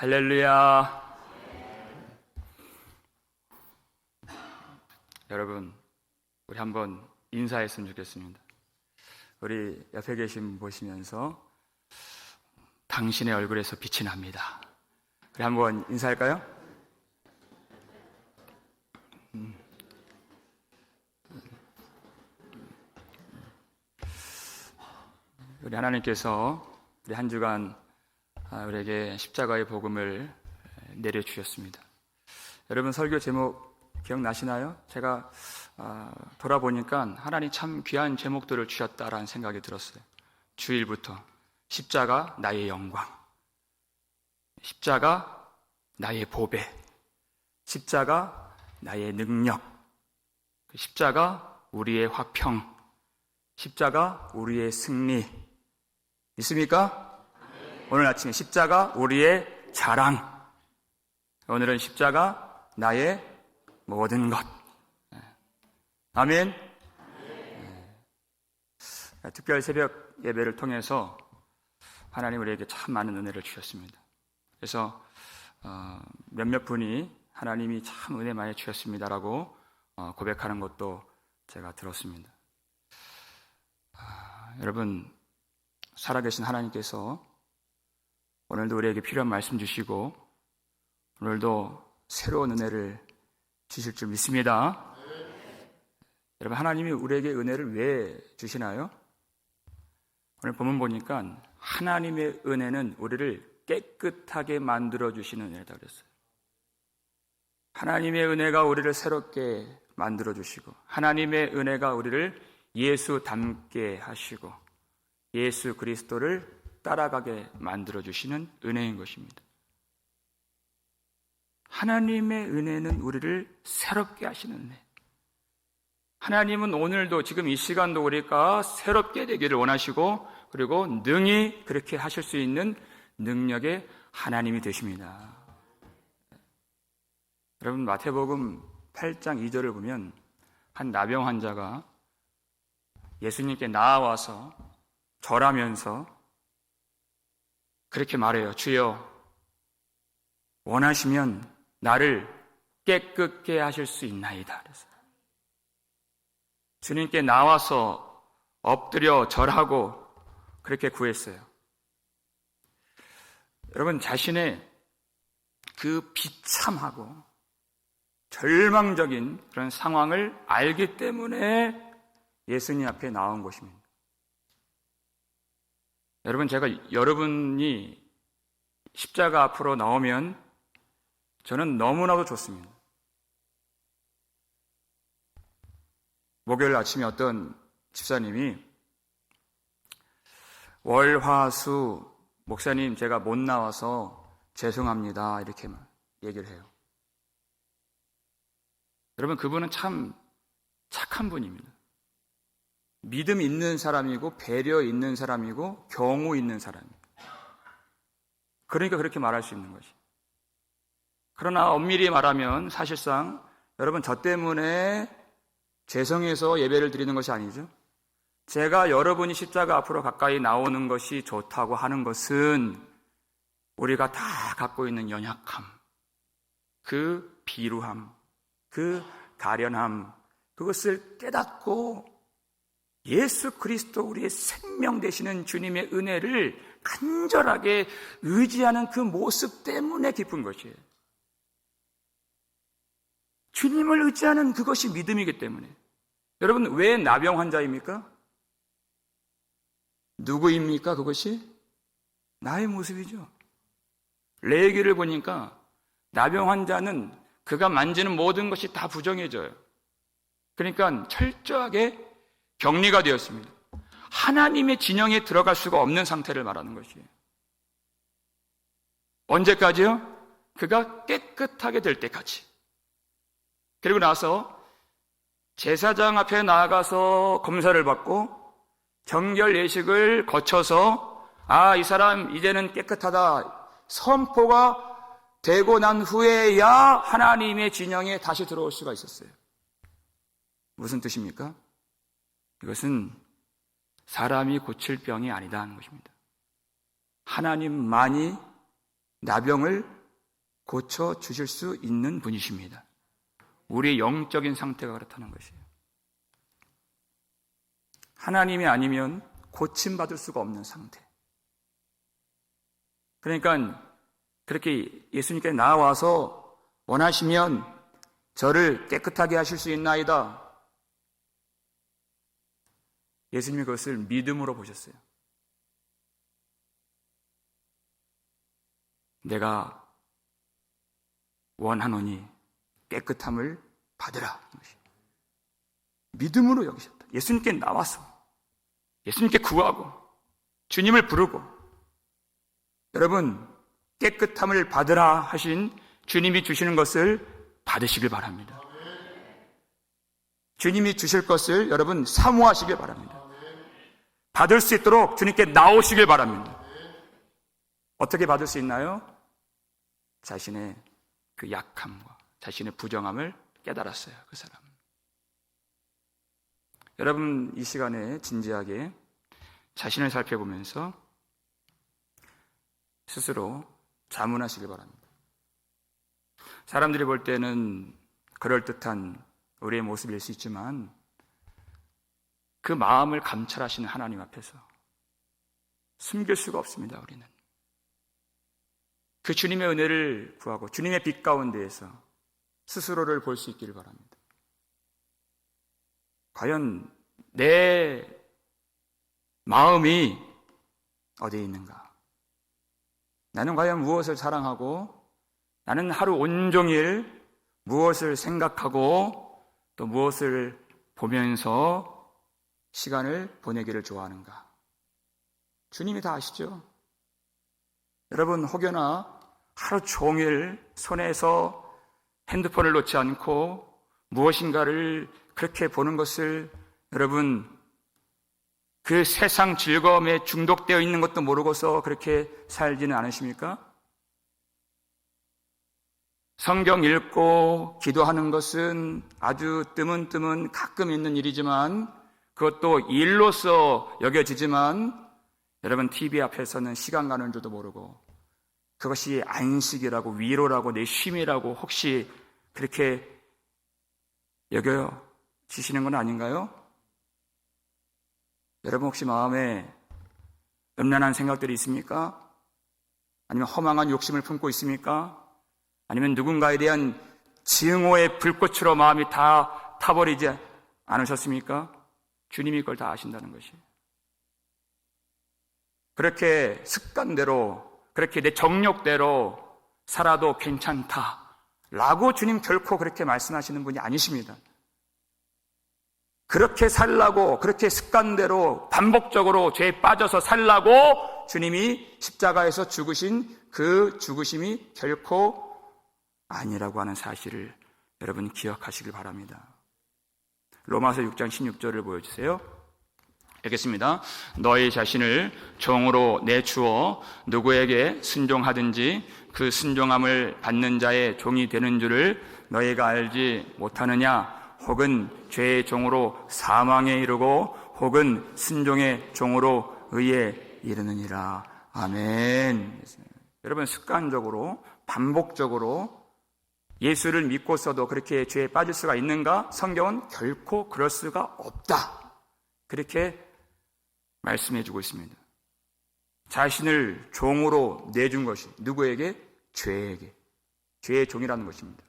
할렐루야. 여러분, 우리 한번 인사했으면 좋겠습니다. 우리 옆에 계신 분 보시면서 당신의 얼굴에서 빛이 납니다. 우리 한번 인사할까요? 우리 하나님께서 우리 한 주간 우리에게 십자가의 복음을 내려주셨습니다. 여러분, 설교 제목 기억나시나요? 제가 돌아보니까 하나님 참 귀한 제목들을 주셨다라는 생각이 들었어요. 주일부터 십자가 나의 영광, 십자가 나의 보배, 십자가 나의 능력, 십자가 우리의 화평, 십자가 우리의 승리. 있습니까? 오늘 아침에 십자가 우리의 자랑, 오늘은 십자가 나의 모든 것. 아멘. 특별 새벽 예배를 통해서 하나님 우리에게 참 많은 은혜를 주셨습니다. 그래서 몇몇 분이 하나님이 참 은혜 많이 주셨습니다라고 고백하는 것도 제가 들었습니다. 여러분, 살아계신 하나님께서 오늘도 우리에게 필요한 말씀 주시고 오늘도 새로운 은혜를 주실 줄 믿습니다. 여러분, 하나님이 우리에게 은혜를 왜 주시나요? 오늘 본문 보니까 하나님의 은혜는 우리를 깨끗하게 만들어 주시는 은혜다 그랬어요. 하나님의 은혜가 우리를 새롭게 만들어 주시고, 하나님의 은혜가 우리를 예수 닮게 하시고 예수 그리스도를 따라가게 만들어 주시는 은혜인 것입니다. 하나님의 은혜는 우리를 새롭게 하시는 은혜. 하나님은 오늘도 지금 이 시간도 우리가 새롭게 되기를 원하시고, 그리고 능히 그렇게 하실 수 있는 능력의 하나님이 되십니다. 여러분, 마태복음 8장 2절을 보면 한 나병 환자가 예수님께 나아와서 절하면서 그렇게 말해요. 주여, 원하시면 나를 깨끗게 하실 수 있나이다. 그래서 주님께 나와서 엎드려 절하고 그렇게 구했어요. 여러분, 자신의 그 비참하고 절망적인 그런 상황을 알기 때문에 예수님 앞에 나온 것입니다. 여러분, 제가 여러분이 십자가 앞으로 나오면 저는 너무나도 좋습니다. 목요일 아침에 어떤 집사님이 월, 화, 수, 목사님 제가 못 나와서 죄송합니다 이렇게 얘기를 해요. 여러분, 그분은 참 착한 분입니다. 믿음 있는 사람이고 배려 있는 사람이고 경우 있는 사람이에요. 그러니까 그렇게 말할 수 있는 것이. 그러나 엄밀히 말하면 사실상 여러분, 저 때문에 죄송해서 예배를 드리는 것이 아니죠. 제가 여러분이 십자가 앞으로 가까이 나오는 것이 좋다고 하는 것은 우리가 다 갖고 있는 연약함, 그 비루함, 그 가련함, 그것을 깨닫고 예수 그리스도 우리의 생명 되시는 주님의 은혜를 간절하게 의지하는 그 모습 때문에 기쁜 것이에요. 주님을 의지하는 그것이 믿음이기 때문에. 여러분, 왜 나병 환자입니까? 누구입니까? 그것이 나의 모습이죠. 레위기를 보니까 나병 환자는 그가 만지는 모든 것이 다 부정해져요. 그러니까 철저하게 격리가 되었습니다. 하나님의 진영에 들어갈 수가 없는 상태를 말하는 것이에요. 언제까지요? 그가 깨끗하게 될 때까지. 그리고 나서 제사장 앞에 나아가서 검사를 받고 정결 예식을 거쳐서 이 사람 이제는 깨끗하다 선포가 되고 난 후에야 하나님의 진영에 다시 들어올 수가 있었어요. 무슨 뜻입니까? 이것은 사람이 고칠 병이 아니다 하는 것입니다. 하나님만이 나병을 고쳐주실 수 있는 분이십니다. 우리의 영적인 상태가 그렇다는 것이에요. 하나님이 아니면 고침받을 수가 없는 상태. 그러니까 그렇게 예수님께 나와서 원하시면 저를 깨끗하게 하실 수 있나이다. 예수님이 그것을 믿음으로 보셨어요. 내가 원하노니 깨끗함을 받으라. 믿음으로 여기셨다. 예수님께 나와서 예수님께 구하고 주님을 부르고, 여러분 깨끗함을 받으라 하신 주님이 주시는 것을 받으시길 바랍니다. 주님이 주실 것을 여러분 사모하시길 바랍니다. 받을 수 있도록 주님께 나오시길 바랍니다. 어떻게 받을 수 있나요? 자신의 그 약함과 자신의 부정함을 깨달았어요, 그 사람은. 여러분 이 시간에 진지하게 자신을 살펴보면서 스스로 자문하시길 바랍니다. 사람들이 볼 때는 그럴듯한 우리의 모습일 수 있지만 그 마음을 감찰하시는 하나님 앞에서 숨길 수가 없습니다. 우리는 그 주님의 은혜를 구하고 주님의 빛 가운데에서 스스로를 볼 수 있기를 바랍니다. 과연 내 마음이 어디에 있는가? 나는 과연 무엇을 사랑하고, 나는 하루 온종일 무엇을 생각하고 또 무엇을 보면서 시간을 보내기를 좋아하는가? 주님이 다 아시죠? 여러분 혹여나 하루 종일 손에서 핸드폰을 놓지 않고 무엇인가를 그렇게 보는 것을 여러분 그 세상 즐거움에 중독되어 있는 것도 모르고서 그렇게 살지는 않으십니까? 성경 읽고 기도하는 것은 아주 뜨문뜨문 가끔 있는 일이지만, 그것도 일로서 여겨지지만, 여러분 TV 앞에서는 시간 가는 줄도 모르고 그것이 안식이라고 위로라고 내 쉼이라고 혹시 그렇게 여겨지시는 건 아닌가요? 여러분 혹시 마음에 음란한 생각들이 있습니까? 아니면 허망한 욕심을 품고 있습니까? 아니면 누군가에 대한 증오의 불꽃으로 마음이 다 타버리지 않으셨습니까? 주님이 그걸 다 아신다는 것이에요. 그렇게 습관대로, 그렇게 내 정욕대로 살아도 괜찮다라고 주님 결코 그렇게 말씀하시는 분이 아니십니다. 그렇게 살라고, 그렇게 습관대로 반복적으로 죄에 빠져서 살라고 주님이 십자가에서 죽으신 그 죽으심이 결코 아니라고 하는 사실을 여러분 기억하시길 바랍니다. 로마서 6장 16절을 보여주세요. 읽겠습니다. 너희 자신을 종으로 내주어 누구에게 순종하든지 그 순종함을 받는 자의 종이 되는 줄을 너희가 알지 못하느냐? 혹은 죄의 종으로 사망에 이르고 혹은 순종의 종으로 의에 이르느니라. 아멘. 여러분 습관적으로 반복적으로 예수를 믿고서도 그렇게 죄에 빠질 수가 있는가? 성경은 결코 그럴 수가 없다. 그렇게 말씀해 주고 있습니다. 자신을 종으로 내준 것이 누구에게? 죄에게. 죄의 종이라는 것입니다.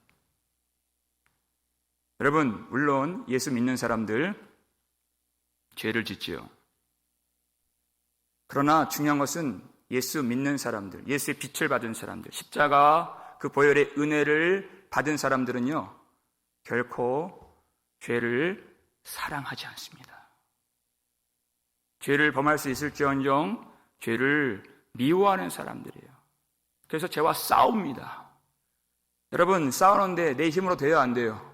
여러분 물론 예수 믿는 사람들 죄를 짓지요. 그러나 중요한 것은 예수 믿는 사람들, 예수의 빛을 받은 사람들, 십자가 그 보혈의 은혜를 받은 사람들은요 결코 죄를 사랑하지 않습니다. 죄를 범할 수 있을지언정 죄를 미워하는 사람들이에요. 그래서 죄와 싸웁니다. 여러분 싸우는데 내 힘으로 돼요? 안 돼요?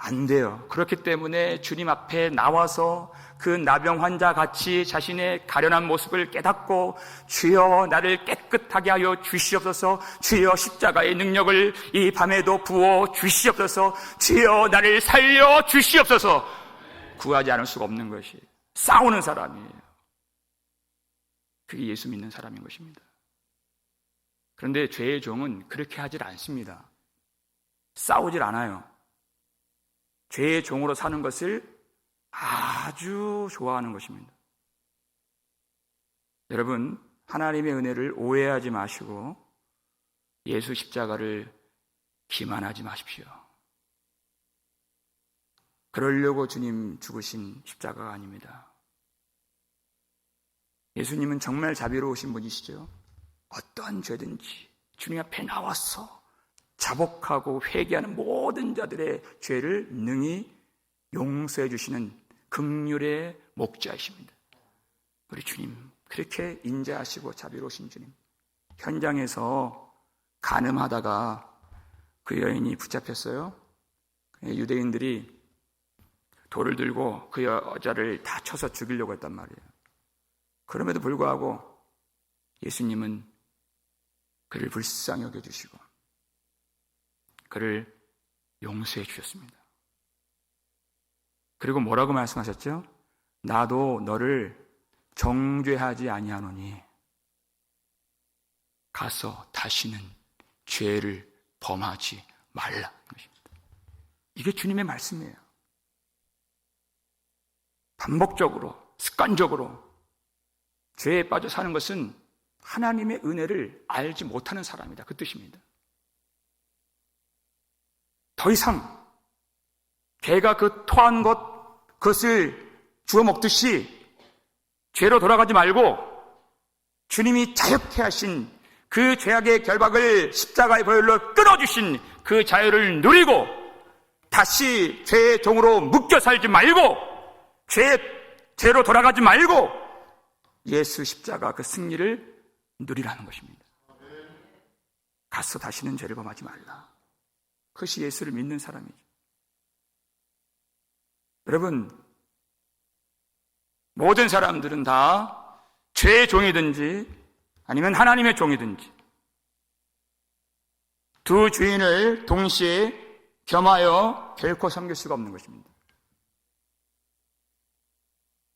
안 돼요. 그렇기 때문에 주님 앞에 나와서 그 나병 환자 같이 자신의 가련한 모습을 깨닫고 주여 나를 깨끗하게 하여 주시옵소서, 주여 십자가의 능력을 이 밤에도 부어 주시옵소서, 주여 나를 살려 주시옵소서 구하지 않을 수가 없는 것이 싸우는 사람이에요. 그게 예수 믿는 사람인 것입니다. 그런데 죄의 종은 그렇게 하질 않습니다. 싸우질 않아요. 죄의 종으로 사는 것을 아주 좋아하는 것입니다. 여러분, 하나님의 은혜를 오해하지 마시고 예수 십자가를 기만하지 마십시오. 그러려고 주님 죽으신 십자가가 아닙니다. 예수님은 정말 자비로우신 분이시죠. 어떠한 죄든지 주님 앞에 나와서 자복하고 회개하는 모든 자들의 죄를 능히 용서해 주시는 긍휼의 목자이십니다. 우리 주님, 그렇게 인자하시고 자비로우신 주님. 현장에서 간음하다가 그 여인이 붙잡혔어요. 유대인들이 돌을 들고 그 여자를 다 쳐서 죽이려고 했단 말이에요. 그럼에도 불구하고 예수님은 그를 불쌍히 여겨주시고 그를 용서해 주셨습니다. 그리고 뭐라고 말씀하셨죠? 나도 너를 정죄하지 아니하노니 가서 다시는 죄를 범하지 말라. 이게 주님의 말씀이에요. 반복적으로, 습관적으로 죄에 빠져 사는 것은 하나님의 은혜를 알지 못하는 사람이다. 그 뜻입니다. 더 이상 개가 그 토한 그것을 주워 먹듯이 죄로 돌아가지 말고 주님이 자유케 하신 그 죄악의 결박을 십자가의 보혈로 끊어주신 그 자유를 누리고 다시 죄의 종으로 묶여 살지 말고 죄로 돌아가지 말고 예수 십자가 그 승리를 누리라는 것입니다. 가서 다시는 죄를 범하지 말라. 그것이 예수를 믿는 사람이죠. 여러분, 모든 사람들은 다 죄의 종이든지 아니면 하나님의 종이든지 두 주인을 동시에 겸하여 결코 섬길 수가 없는 것입니다.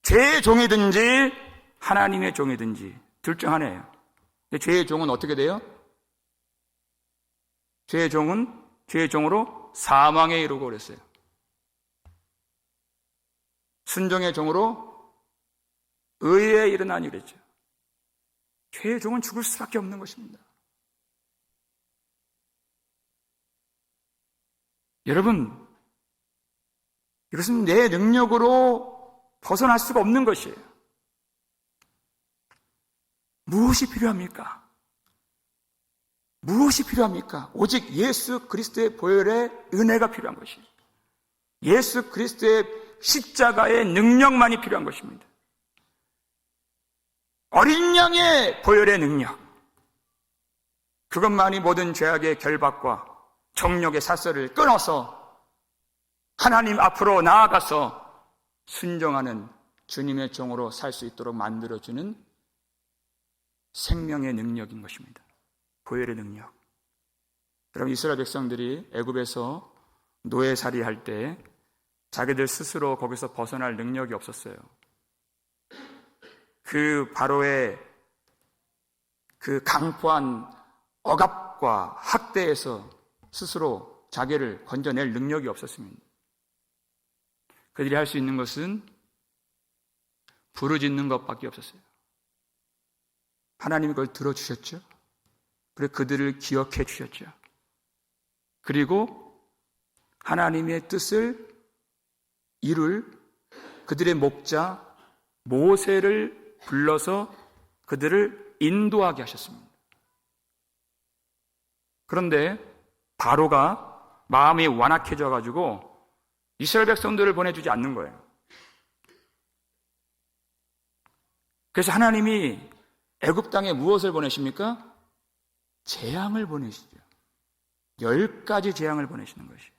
죄의 종이든지 하나님의 종이든지 둘 중 하나예요. 죄의 종은 어떻게 돼요? 죄의 종으로 사망에 이르고 그랬어요. 순종의 종으로 의에 이르나니 그랬죠. 죄의 종은 죽을 수밖에 없는 것입니다. 여러분, 이것은 내 능력으로 벗어날 수가 없는 것이에요. 무엇이 필요합니까? 무엇이 필요합니까? 오직 예수 그리스도의 보혈의 은혜가 필요한 것이에요. 예수 그리스도의 십자가의 능력만이 필요한 것입니다. 어린 양의 보혈의 능력, 그것만이 모든 죄악의 결박과 정욕의 사슬을 끊어서 하나님 앞으로 나아가서 순종하는 주님의 종으로 살 수 있도록 만들어주는 생명의 능력인 것입니다. 보혈의 능력. 여러분, 이스라엘 백성들이 애굽에서 노예살이 할 때 자기들 스스로 거기서 벗어날 능력이 없었어요. 그 바로의 그 강포한 억압과 학대에서 스스로 자기를 건져낼 능력이 없었습니다. 그들이 할 수 있는 것은 부르짖는 것밖에 없었어요. 하나님이 그걸 들어주셨죠. 그리고 그들을 기억해 주셨죠. 그리고 하나님의 뜻을 이룰 그들의 목자 모세를 불러서 그들을 인도하게 하셨습니다. 그런데 바로가 마음이 완악해져 가지고 이스라엘 백성들을 보내주지 않는 거예요. 그래서 하나님이 애굽 땅에 무엇을 보내십니까? 재앙을 보내시죠. 10가지 재앙을 보내시는 것이에요.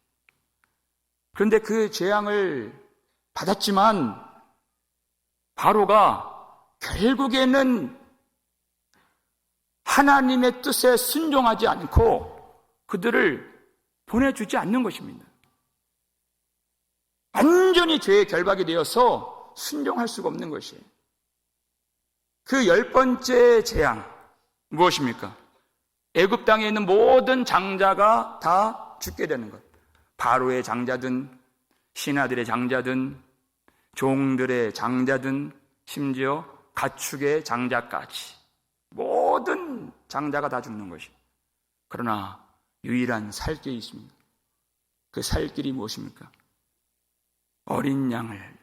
그런데 그 재앙을 받았지만 바로가 결국에는 하나님의 뜻에 순종하지 않고 그들을 보내주지 않는 것입니다. 완전히 죄의 결박이 되어서 순종할 수가 없는 것이에요. 그 10번째 재앙 무엇입니까? 애굽 땅에 있는 모든 장자가 다 죽게 되는 것. 바로의 장자든 신하들의 장자든 종들의 장자든 심지어 가축의 장자까지 모든 장자가 다 죽는 것이에요. 그러나 유일한 살 길이 있습니다. 그 살 길이 무엇입니까? 어린 양을,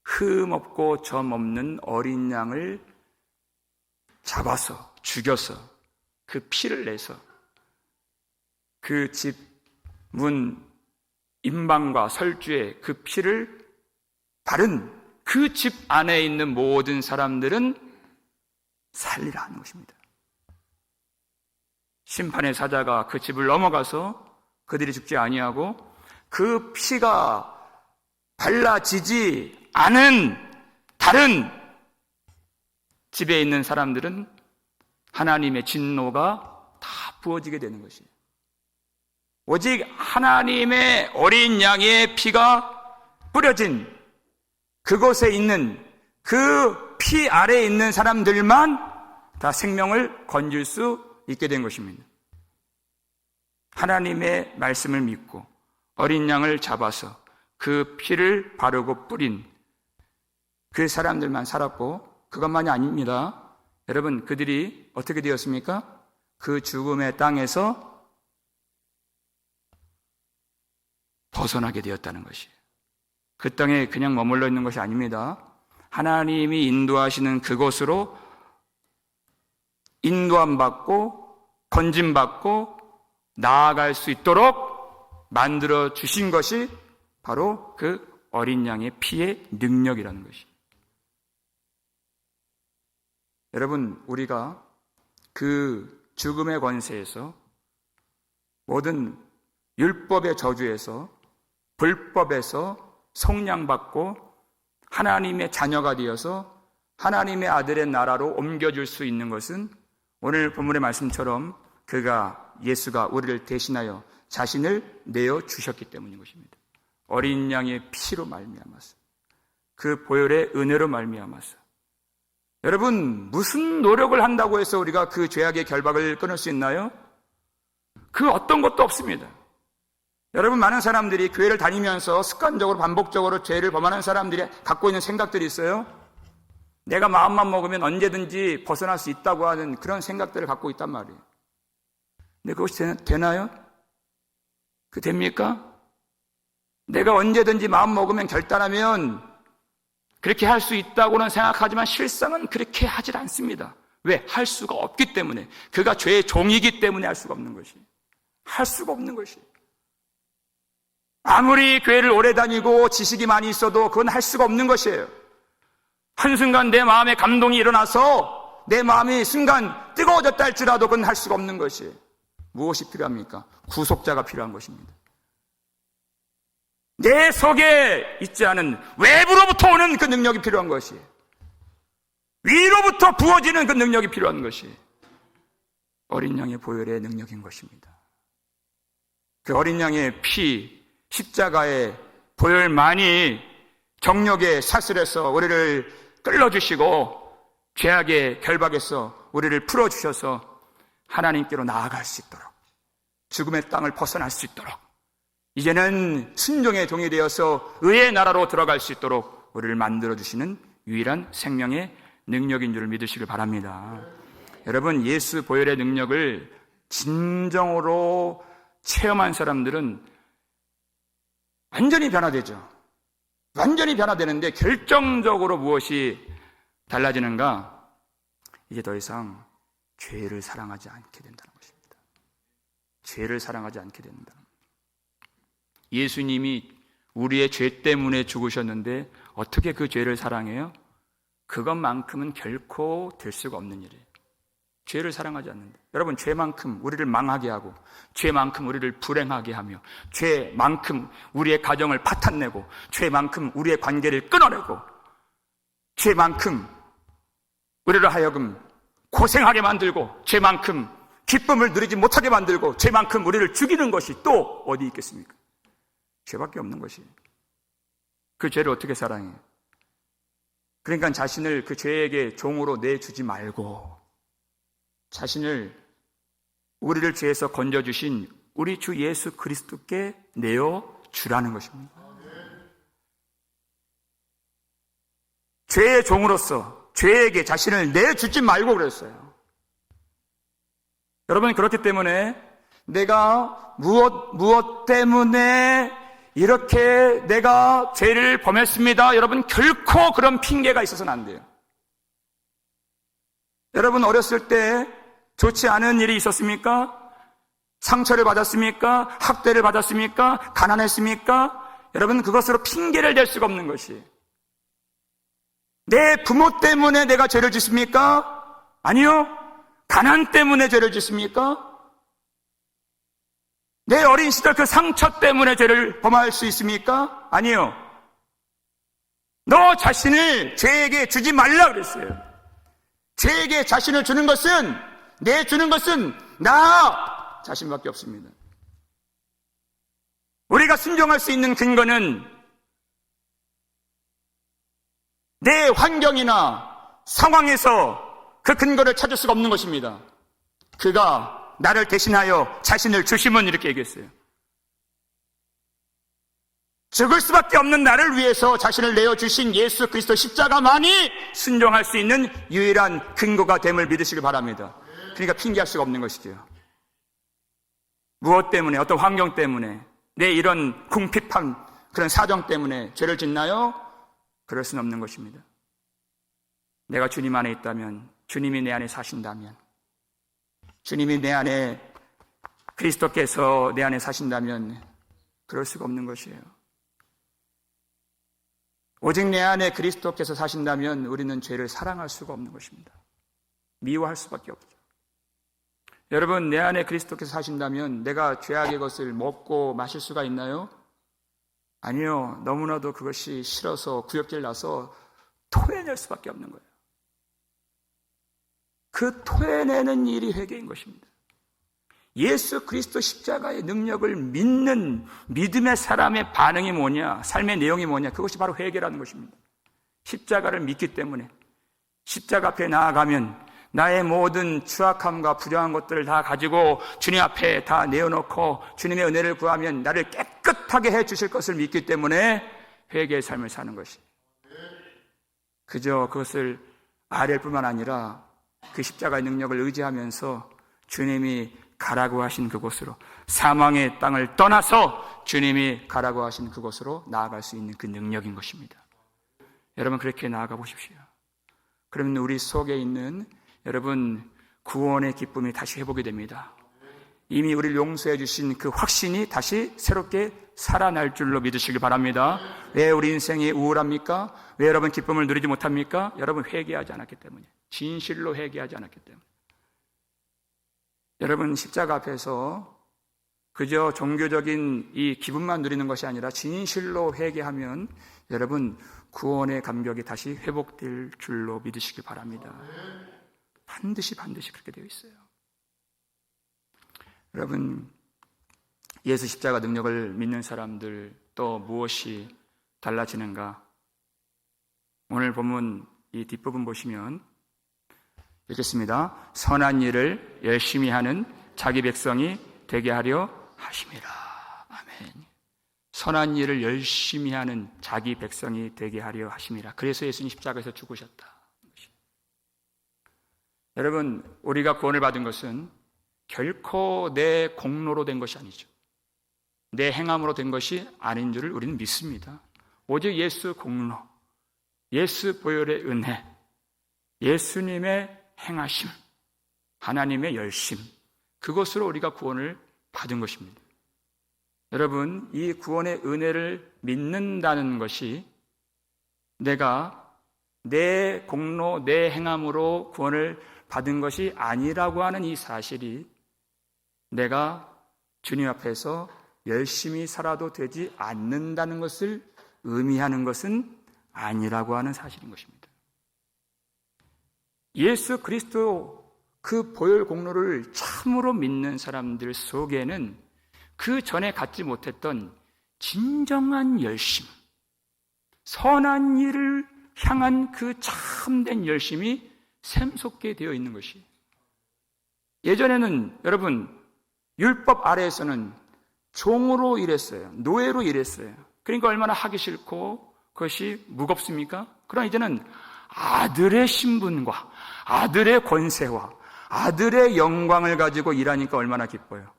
흠 없고 점 없는 어린 양을 잡아서 죽여서 그 피를 내서 그 집 문 임방과 설주에 그 피를 바른 그 집 안에 있는 모든 사람들은 살리라 하는 것입니다. 심판의 사자가 그 집을 넘어가서 그들이 죽지 아니하고 그 피가 발라지지 않은 다른 집에 있는 사람들은 하나님의 진노가 다 부어지게 되는 것이에요. 오직 하나님의 어린 양의 피가 뿌려진 그곳에 있는 그 피 아래에 있는 사람들만 다 생명을 건질 수 있게 된 것입니다. 하나님의 말씀을 믿고 어린 양을 잡아서 그 피를 바르고 뿌린 그 사람들만 살았고 그것만이 아닙니다. 여러분, 그들이 어떻게 되었습니까? 그 죽음의 땅에서 벗어나게 되었다는 것이에요. 그 땅에 그냥 머물러 있는 것이 아닙니다. 하나님이 인도하시는 그곳으로 인도함 받고 건짐 받고 나아갈 수 있도록 만들어 주신 것이 바로 그 어린 양의 피의 능력이라는 것이에요. 여러분, 우리가 그 죽음의 권세에서 모든 율법의 저주에서 불법에서 속량받고 하나님의 자녀가 되어서 하나님의 아들의 나라로 옮겨줄 수 있는 것은 오늘 본문의 말씀처럼 예수가 우리를 대신하여 자신을 내어주셨기 때문인 것입니다. 어린 양의 피로 말미암아서 그 보혈의 은혜로 말미암아서 여러분, 무슨 노력을 한다고 해서 우리가 그 죄악의 결박을 끊을 수 있나요? 그 어떤 것도 없습니다. 여러분, 많은 사람들이 교회를 다니면서 습관적으로 반복적으로 죄를 범하는 사람들이 갖고 있는 생각들이 있어요. 내가 마음만 먹으면 언제든지 벗어날 수 있다고 하는 그런 생각들을 갖고 있단 말이에요. 근데 그것이 되나요? 그 됩니까? 내가 언제든지 마음 먹으면 결단하면 그렇게 할 수 있다고는 생각하지만 실상은 그렇게 하질 않습니다. 왜? 할 수가 없기 때문에. 그가 죄의 종이기 때문에 할 수가 없는 것이에요. 할 수가 없는 것이에요. 아무리 교회를 오래 다니고 지식이 많이 있어도 그건 할 수가 없는 것이에요. 한순간 내 마음에 감동이 일어나서 내 마음이 순간 뜨거워졌다 할지라도 그건 할 수가 없는 것이에요. 무엇이 필요합니까? 구속자가 필요한 것입니다. 내 속에 있지 않은 외부로부터 오는 그 능력이 필요한 것이에요. 위로부터 부어지는 그 능력이 필요한 것이 어린 양의 보혈의 능력인 것입니다. 그 어린 양의 피, 십자가의 보혈만이 정력의 사슬에서 우리를 끌어주시고 죄악의 결박에서 우리를 풀어주셔서 하나님께로 나아갈 수 있도록, 죽음의 땅을 벗어날 수 있도록, 이제는 순종의 종이 되어서 의의 나라로 들어갈 수 있도록 우리를 만들어주시는 유일한 생명의 능력인 줄 믿으시길 바랍니다. 여러분, 예수 보혈의 능력을 진정으로 체험한 사람들은 완전히 변화되죠. 완전히 변화되는데 결정적으로 무엇이 달라지는가? 이제 더 이상 죄를 사랑하지 않게 된다는 것입니다. 죄를 사랑하지 않게 된다. 예수님이 우리의 죄 때문에 죽으셨는데 어떻게 그 죄를 사랑해요? 그것만큼은 결코 될 수가 없는 일이에요. 죄를 사랑하지 않는다. 여러분, 죄만큼 우리를 망하게 하고, 죄만큼 우리를 불행하게 하며, 죄만큼 우리의 가정을 파탄내고, 죄만큼 우리의 관계를 끊어내고, 죄만큼 우리를 하여금 고생하게 만들고, 죄만큼 기쁨을 누리지 못하게 만들고, 죄만큼 우리를 죽이는 것이 또 어디 있겠습니까? 죄밖에 없는 것이. 그 죄를 어떻게 사랑해요? 그러니까 자신을 그 죄에게 종으로 내주지 말고 자신을 우리를 죄에서 건져주신 우리 주 예수 그리스도께 내어주라는 것입니다. 죄의 종으로서 죄에게 자신을 내주지 말고 그랬어요. 여러분, 그렇기 때문에 내가 무엇 때문에 이렇게 내가 죄를 범했습니다. 여러분, 결코 그런 핑계가 있어서는 안 돼요. 여러분, 어렸을 때 좋지 않은 일이 있었습니까? 상처를 받았습니까? 학대를 받았습니까? 가난했습니까? 여러분, 그것으로 핑계를 댈 수가 없는 것이, 내 부모 때문에 내가 죄를 짓습니까? 아니요. 가난 때문에 죄를 짓습니까? 내 어린 시절 그 상처 때문에 죄를 범할 수 있습니까? 아니요. 너 자신을 죄에게 주지 말라 그랬어요. 죄에게 자신을 주는 것은, 내주는 것은 나 자신밖에 없습니다. 우리가 순종할 수 있는 근거는 내 환경이나 상황에서 그 근거를 찾을 수가 없는 것입니다. 그가 나를 대신하여 자신을 주심은, 이렇게 얘기했어요. 죽을 수밖에 없는 나를 위해서 자신을 내어주신 예수 그리스도 십자가만이 순종할 수 있는 유일한 근거가 됨을 믿으시길 바랍니다. 그러니까 핑계할 수가 없는 것이죠. 무엇 때문에, 어떤 환경 때문에, 내 이런 궁핍한 그런 사정 때문에 죄를 짓나요? 그럴 수는 없는 것입니다. 내가 주님 안에 있다면, 주님이 내 안에 사신다면, 주님이 내 안에, 그리스도께서 내 안에 사신다면 그럴 수가 없는 것이에요. 오직 내 안에 그리스도께서 사신다면 우리는 죄를 사랑할 수가 없는 것입니다. 미워할 수밖에 없죠. 여러분, 내 안에 그리스도께서 사신다면 내가 죄악의 것을 먹고 마실 수가 있나요? 아니요. 너무나도 그것이 싫어서 구역질 나서 토해낼 수밖에 없는 거예요. 그 토해내는 일이 회개인 것입니다. 예수 그리스도 십자가의 능력을 믿는 믿음의 사람의 반응이 뭐냐, 삶의 내용이 뭐냐, 그것이 바로 회개라는 것입니다. 십자가를 믿기 때문에 십자가 앞에 나아가면 나의 모든 추악함과 부정한 것들을 다 가지고 주님 앞에 다 내어놓고 주님의 은혜를 구하면 나를 깨끗하게 해주실 것을 믿기 때문에 회개의 삶을 사는 것이, 그저 그것을 아뢰일 뿐만 아니라 그 십자가의 능력을 의지하면서 주님이 가라고 하신 그곳으로, 사망의 땅을 떠나서 주님이 가라고 하신 그곳으로 나아갈 수 있는 그 능력인 것입니다. 여러분, 그렇게 나아가 보십시오. 그러면 우리 속에 있는 여러분 구원의 기쁨이 다시 회복이 됩니다. 이미 우리를 용서해 주신 그 확신이 다시 새롭게 살아날 줄로 믿으시기 바랍니다. 왜 우리 인생이 우울합니까? 왜 여러분 기쁨을 누리지 못합니까? 여러분 회개하지 않았기 때문에, 진실로 회개하지 않았기 때문에. 여러분, 십자가 앞에서 그저 종교적인 이 기분만 누리는 것이 아니라 진실로 회개하면 여러분 구원의 감격이 다시 회복될 줄로 믿으시기 바랍니다. 반드시 그렇게 되어 있어요. 여러분, 예수 십자가 능력을 믿는 사람들 또 무엇이 달라지는가? 오늘 본문 이 뒷부분 보시면 읽겠습니다. 선한 일을 열심히 하는 자기 백성이 되게 하려 하심이라. 아멘. 선한 일을 열심히 하는 자기 백성이 되게 하려 하심이라. 그래서 예수님 십자가에서 죽으셨다. 여러분, 우리가 구원을 받은 것은 결코 내 공로로 된 것이 아니죠. 내 행함으로 된 것이 아닌 줄을 우리는 믿습니다. 오직 예수 공로, 예수 보혈의 은혜, 예수님의 행하심, 하나님의 열심, 그것으로 우리가 구원을 받은 것입니다. 여러분, 이 구원의 은혜를 믿는다는 것이 내가 내 공로, 내 행함으로 구원을 받은 것이 아니라고 하는 이 사실이 내가 주님 앞에서 열심히 살아도 되지 않는다는 것을 의미하는 것은 아니라고 하는 사실인 것입니다. 예수 그리스도 그 보혈 공로를 참으로 믿는 사람들 속에는 그 전에 갖지 못했던 진정한 열심, 선한 일을 향한 그 참된 열심이 샘솟게 되어 있는 것이, 예전에는 여러분 율법 아래에서는 종으로 일했어요. 노예로 일했어요. 그러니까 얼마나 하기 싫고 그것이 무겁습니까? 그러나 이제는 아들의 신분과 아들의 권세와 아들의 영광을 가지고 일하니까 얼마나 기뻐요.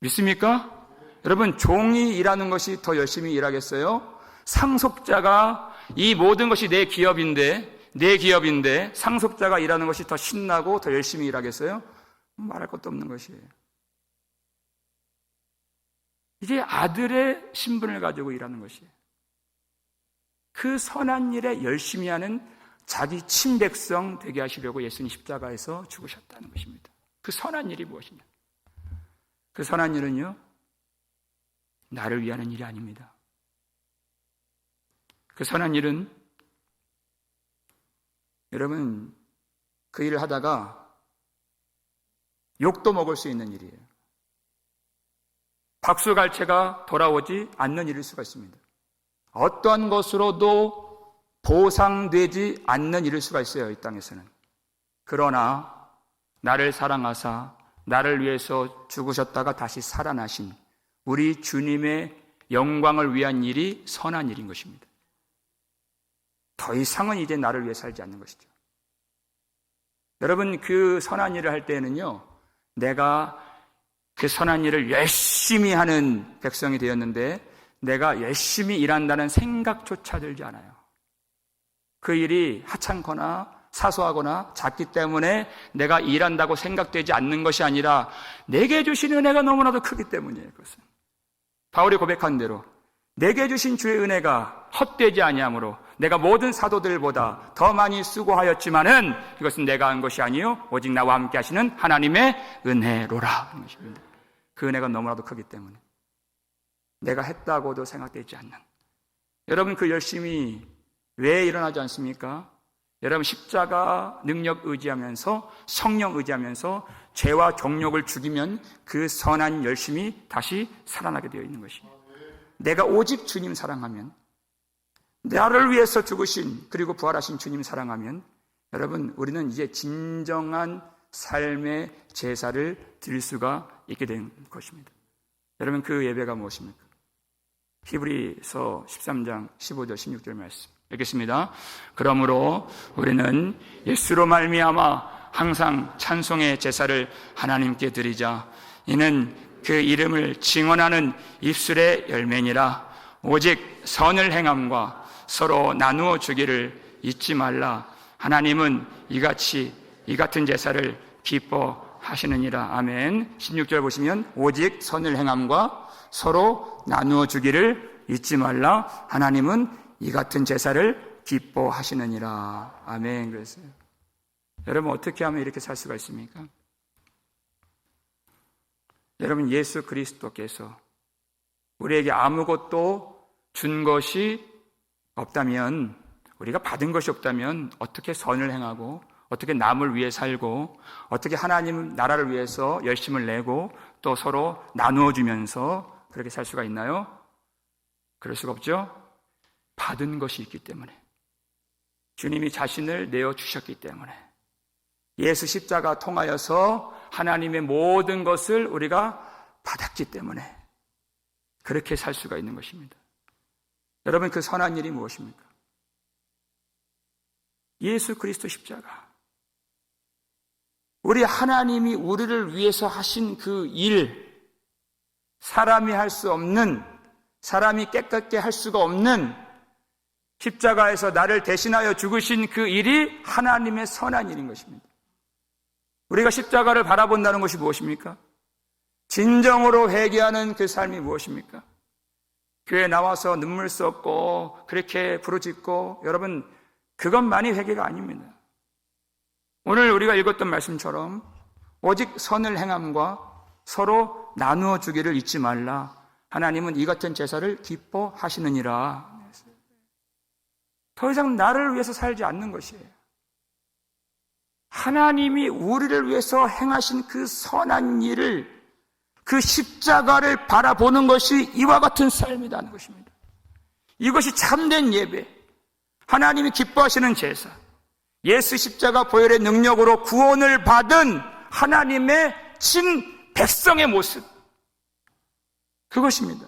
믿습니까? 여러분, 종이 일하는 것이 더 열심히 일하겠어요? 상속자가 이 모든 것이 내 기업인데 상속자가 일하는 것이 더 신나고 더 열심히 일하겠어요? 말할 것도 없는 것이에요. 이제 아들의 신분을 가지고 일하는 것이에요. 그 선한 일에 열심히 하는 자기 친백성 되게 하시려고 예수님 십자가에서 죽으셨다는 것입니다. 그 선한 일이 무엇이냐? 그 선한 일은요, 나를 위하는 일이 아닙니다. 그 선한 일은 여러분 그 일을 하다가 욕도 먹을 수 있는 일이에요. 박수갈채가 돌아오지 않는 일일 수가 있습니다. 어떠한 것으로도 보상되지 않는 일일 수가 있어요, 이 땅에서는. 그러나 나를 사랑하사 나를 위해서 죽으셨다가 다시 살아나신 우리 주님의 영광을 위한 일이 선한 일인 것입니다. 더 이상은 이제 나를 위해 살지 않는 것이죠. 여러분, 그 선한 일을 할 때에는요, 내가 그 선한 일을 열심히 하는 백성이 되었는데 내가 열심히 일한다는 생각조차 들지 않아요. 그 일이 하찮거나 사소하거나 작기 때문에 내가 일한다고 생각되지 않는 것이 아니라 내게 주신 은혜가 너무나도 크기 때문이에요. 그것은 바울이 고백한 대로 내게 주신 주의 은혜가 헛되지 아니하므로 내가 모든 사도들보다 더 많이 수고하였지만은 이것은 내가 한 것이 아니요 오직 나와 함께 하시는 하나님의 은혜로라 하는 것입니다. 그 은혜가 너무나도 크기 때문에 내가 했다고도 생각되지 않는, 여러분 그 열심이 왜 일어나지 않습니까? 여러분 십자가 능력 의지하면서 성령 의지하면서 죄와 정욕을 죽이면 그 선한 열심이 다시 살아나게 되어 있는 것이에요. 내가 오직 주님 사랑하면, 나를 위해서 죽으신 그리고 부활하신 주님 사랑하면, 여러분 우리는 이제 진정한 삶의 제사를 드릴 수가 있게 된 것입니다. 여러분 그 예배가 무엇입니까? 히브리서 13장 15절 16절 말씀 읽겠습니다. 그러므로 우리는 예수로 말미암아 항상 찬송의 제사를 하나님께 드리자. 이는 그 이름을 증언하는 입술의 열매니라. 오직 선을 행함과 서로 나누어 주기를 잊지 말라. 하나님은 이 같은 제사를 기뻐하시느니라. 아멘. 16절 보시면 오직 선을 행함과 서로 나누어 주기를 잊지 말라. 하나님은 이 같은 제사를 기뻐하시느니라. 아멘. 그랬어요. 여러분 어떻게 하면 이렇게 살 수가 있습니까? 여러분 예수 그리스도께서 우리에게 아무것도 준 것이 없다면, 우리가 받은 것이 없다면 어떻게 선을 행하고 어떻게 남을 위해 살고 어떻게 하나님 나라를 위해서 열심을 내고 또 서로 나누어 주면서 그렇게 살 수가 있나요? 그럴 수가 없죠. 받은 것이 있기 때문에, 주님이 자신을 내어주셨기 때문에, 예수 십자가 통하여서 하나님의 모든 것을 우리가 받았기 때문에 그렇게 살 수가 있는 것입니다. 여러분 그 선한 일이 무엇입니까? 예수 그리스도 십자가, 우리 하나님이 우리를 위해서 하신 그 일, 사람이 할 수 없는, 사람이 깨끗게 할 수가 없는 십자가에서 나를 대신하여 죽으신 그 일이 하나님의 선한 일인 것입니다. 우리가 십자가를 바라본다는 것이 무엇입니까? 진정으로 회개하는 그 삶이 무엇입니까? 교회에 나와서 눈물 쏟고 그렇게 부르짖고, 여러분 그것만이 회개가 아닙니다. 오늘 우리가 읽었던 말씀처럼 오직 선을 행함과 서로 나누어 주기를 잊지 말라. 하나님은 이 같은 제사를 기뻐하시느니라. 더 이상 나를 위해서 살지 않는 것이에요. 하나님이 우리를 위해서 행하신 그 선한 일을, 그 십자가를 바라보는 것이 이와 같은 삶이라는 것입니다. 이것이 참된 예배, 하나님이 기뻐하시는 제사, 예수 십자가 보혈의 능력으로 구원을 받은 하나님의 친 백성의 모습, 그것입니다.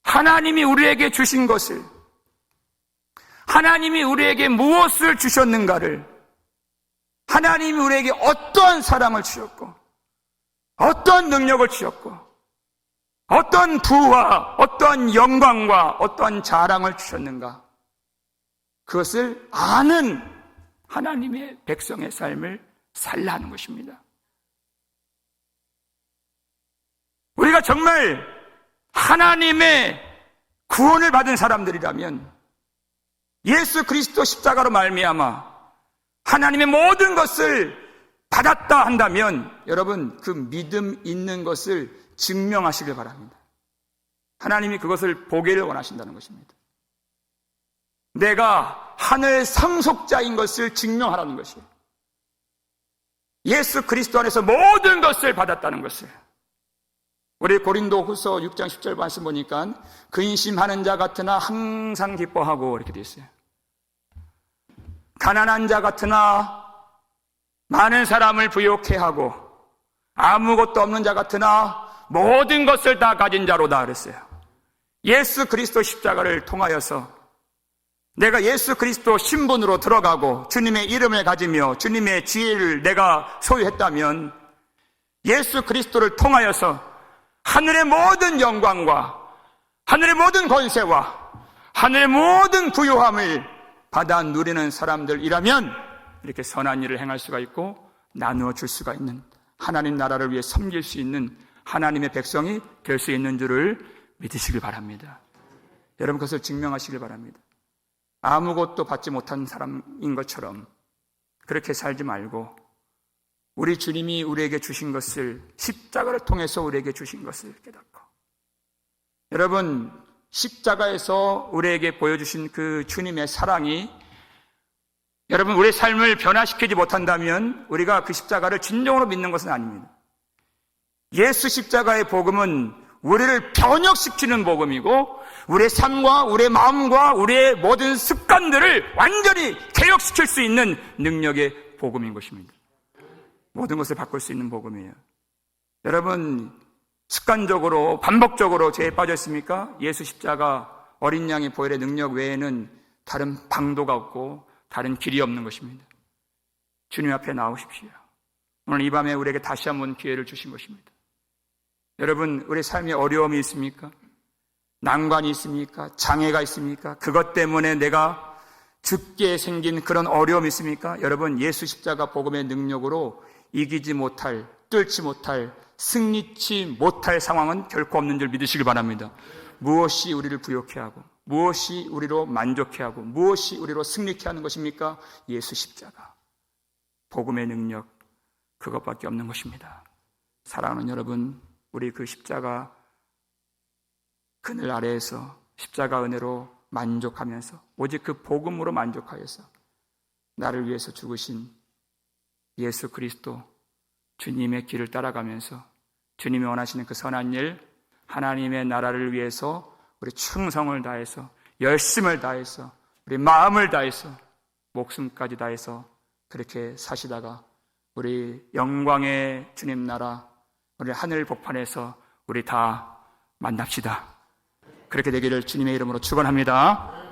하나님이 우리에게 주신 것을, 하나님이 우리에게 무엇을 주셨는가를, 하나님이 우리에게 어떠한 사랑을 주셨고 어떤 능력을 주셨고 어떤 부와 어떤 영광과 어떤 자랑을 주셨는가, 그것을 아는 하나님의 백성의 삶을 살라 하는 것입니다. 우리가 정말 하나님의 구원을 받은 사람들이라면 예수 그리스도 십자가로 말미암아 하나님의 모든 것을 받았다 한다면 여러분, 그 믿음 있는 것을 증명하시길 바랍니다. 하나님이 그것을 보기를 원하신다는 것입니다. 내가 하늘 상속자인 것을 증명하라는 것이에요. 예수 그리스도 안에서 모든 것을 받았다는 것을. 우리 고린도후서 6장 10절 말씀 보니까 근심하는 자 같으나 항상 기뻐하고 이렇게 되어 있어요. 가난한 자 같으나 많은 사람을 부욕해 하고 아무것도 없는 자 같으나 모든 것을 다 가진 자로다 그랬어요. 예수 그리스도 십자가를 통하여서 내가 예수 그리스도 신분으로 들어가고 주님의 이름을 가지며 주님의 지혜를 내가 소유했다면 예수 그리스도를 통하여서 하늘의 모든 영광과 하늘의 모든 권세와 하늘의 모든 부요함을 받아 누리는 사람들이라면 이렇게 선한 일을 행할 수가 있고 나누어 줄 수가 있는, 하나님 나라를 위해 섬길 수 있는 하나님의 백성이 될 수 있는 줄을 믿으시길 바랍니다. 여러분, 그것을 증명하시길 바랍니다. 아무것도 받지 못한 사람인 것처럼 그렇게 살지 말고 우리 주님이 우리에게 주신 것을, 십자가를 통해서 우리에게 주신 것을 깨닫고, 여러분, 십자가에서 우리에게 보여주신 그 주님의 사랑이 여러분 우리의 삶을 변화시키지 못한다면 우리가 그 십자가를 진정으로 믿는 것은 아닙니다. 예수 십자가의 복음은 우리를 변혁시키는 복음이고 우리의 삶과 우리의 마음과 우리의 모든 습관들을 완전히 개혁시킬 수 있는 능력의 복음인 것입니다. 모든 것을 바꿀 수 있는 복음이에요. 여러분, 습관적으로 반복적으로 죄에 빠져 있습니까? 예수 십자가 어린 양의 보혈의 능력 외에는 다른 방도가 없고 다른 길이 없는 것입니다. 주님 앞에 나오십시오. 오늘 이 밤에 우리에게 다시 한번 기회를 주신 것입니다. 여러분, 우리 삶에 어려움이 있습니까? 난관이 있습니까? 장애가 있습니까? 그것 때문에 내가 죽게 생긴 그런 어려움이 있습니까? 여러분, 예수 십자가 복음의 능력으로 이기지 못할, 뚫지 못할, 승리치 못할 상황은 결코 없는 줄 믿으시길 바랍니다. 무엇이 우리를 부욕해 하고 무엇이 우리로 만족해 하고 무엇이 우리로 승리케 하는 것입니까? 예수 십자가 복음의 능력, 그것밖에 없는 것입니다. 사랑하는 여러분, 우리 그 십자가 그늘 아래에서 십자가 은혜로 만족하면서 오직 그 복음으로 만족하여서 나를 위해서 죽으신 예수 그리스도 주님의 길을 따라가면서 주님이 원하시는 그 선한 일, 하나님의 나라를 위해서 우리 충성을 다해서, 열심을 다해서, 우리 마음을 다해서, 목숨까지 다해서 그렇게 사시다가 우리 영광의 주님 나라, 우리 하늘 복판에서 우리 다 만납시다. 그렇게 되기를 주님의 이름으로 축원합니다.